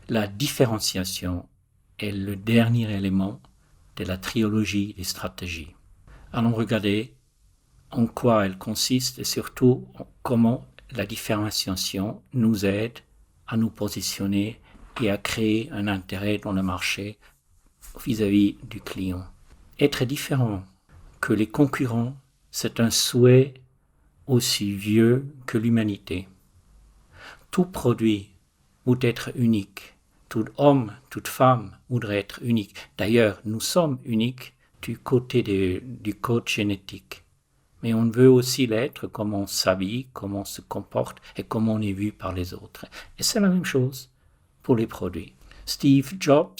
La différenciation est le dernier élément de la trilogie des stratégies. Allons regarder en quoi elle consiste et surtout comment la différenciation nous aide à nous positionner et à créer un intérêt dans le marché vis-à-vis du client. Être différent que les concurrents, c'est un souhait aussi vieux que l'humanité. Tout produit doit être unique. Tout homme, toute femme voudrait être unique. D'ailleurs, nous sommes uniques du côté du code génétique. Mais on veut aussi l'être, comment on s'habille, comment on se comporte et comment on est vu par les autres. Et c'est la même chose pour les produits. Steve Jobs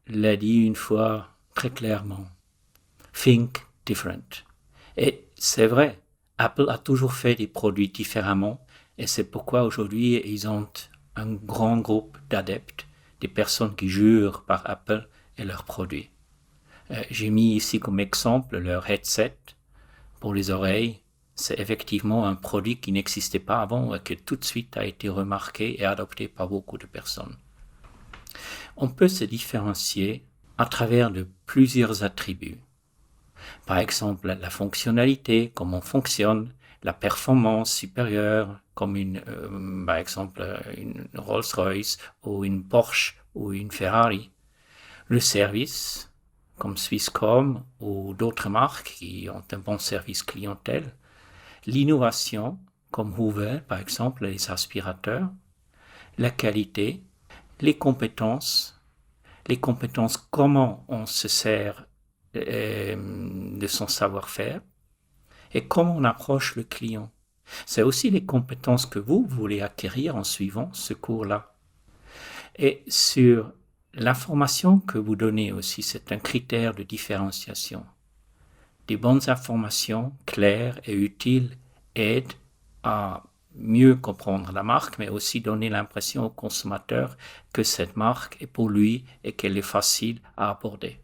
l'a dit une fois très clairement. Think different. Et c'est vrai, Apple a toujours fait des produits différemment et c'est pourquoi aujourd'hui ils ont un grand groupe d'adeptes, des personnes qui jurent par Apple et leurs produits. J'ai mis ici comme exemple leur headset pour les oreilles. C'est effectivement un produit qui n'existait pas avant et qui tout de suite a été remarqué et adopté par beaucoup de personnes. On peut se différencier à travers de plusieurs attributs. Par exemple, la fonctionnalité, comment on fonctionne, la performance supérieure, comme par exemple une Rolls-Royce ou une Porsche ou une Ferrari. Le service, comme Swisscom ou d'autres marques qui ont un bon service clientèle. L'innovation, comme Hoover, par exemple, les aspirateurs. La qualité, les compétences, comment on se sert de son savoir-faire et comment on approche le client. C'est aussi les compétences que vous voulez acquérir en suivant ce cours-là. Et sur l'information que vous donnez aussi, c'est un critère de différenciation. Des bonnes informations claires et utiles aident à mieux comprendre la marque, mais aussi donner l'impression au consommateur que cette marque est pour lui et qu'elle est facile à aborder.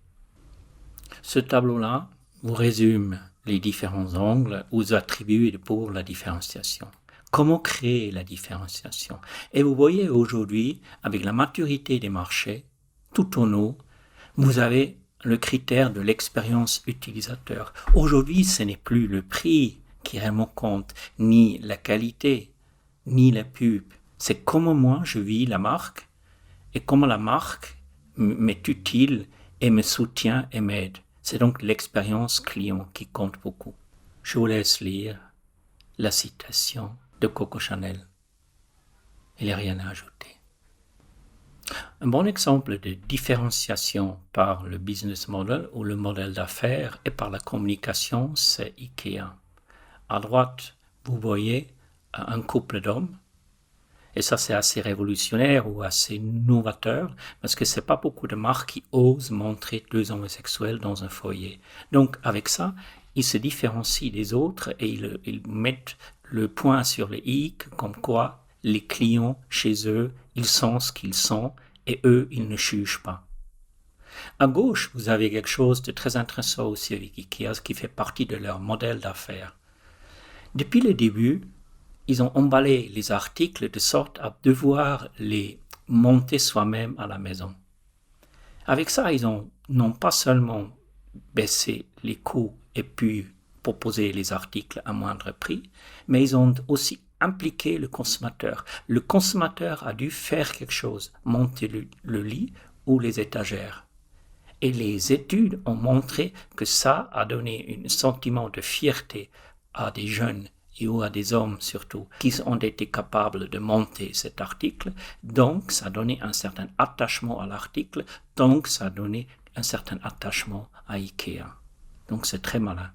Ce tableau-là vous résume les différents angles aux attributs pour la différenciation. Comment créer la différenciation? Et vous voyez aujourd'hui, avec la maturité des marchés, tout en haut, vous avez le critère de l'expérience utilisateur. Aujourd'hui, ce n'est plus le prix qui vraiment compte, ni la qualité, ni la pub. C'est comment moi je vis la marque et comment la marque m'est utile et me soutient et m'aide. C'est donc l'expérience client qui compte beaucoup. Je vous laisse lire la citation de Coco Chanel. Il n'y a rien à ajouter. Un bon exemple de différenciation par le business model ou le modèle d'affaires et par la communication, c'est IKEA. À droite, vous voyez un couple d'hommes. Et ça, c'est assez révolutionnaire ou assez novateur parce que c'est pas beaucoup de marques qui osent montrer deux homosexuels dans un foyer. Donc, avec ça, ils se différencient des autres et ils mettent le point sur les i, comme quoi les clients chez eux, ils sont ce qu'ils sont et eux, ils ne jugent pas. À gauche, vous avez quelque chose de très intéressant aussi avec IKEA, qui fait partie de leur modèle d'affaires. Depuis le début, ils ont emballé les articles de sorte à devoir les monter soi-même à la maison. Avec ça, ils n'ont pas seulement baissé les coûts et pu proposer les articles à moindre prix, mais ils ont aussi impliqué le consommateur. Le consommateur a dû faire quelque chose, monter le lit ou les étagères. Et les études ont montré que ça a donné un sentiment de fierté à des jeunes et à des hommes surtout, qui ont été capables de monter cet article. Donc, ça a donné un certain attachement à l'article. Donc, ça a donné un certain attachement à IKEA. Donc, c'est très malin.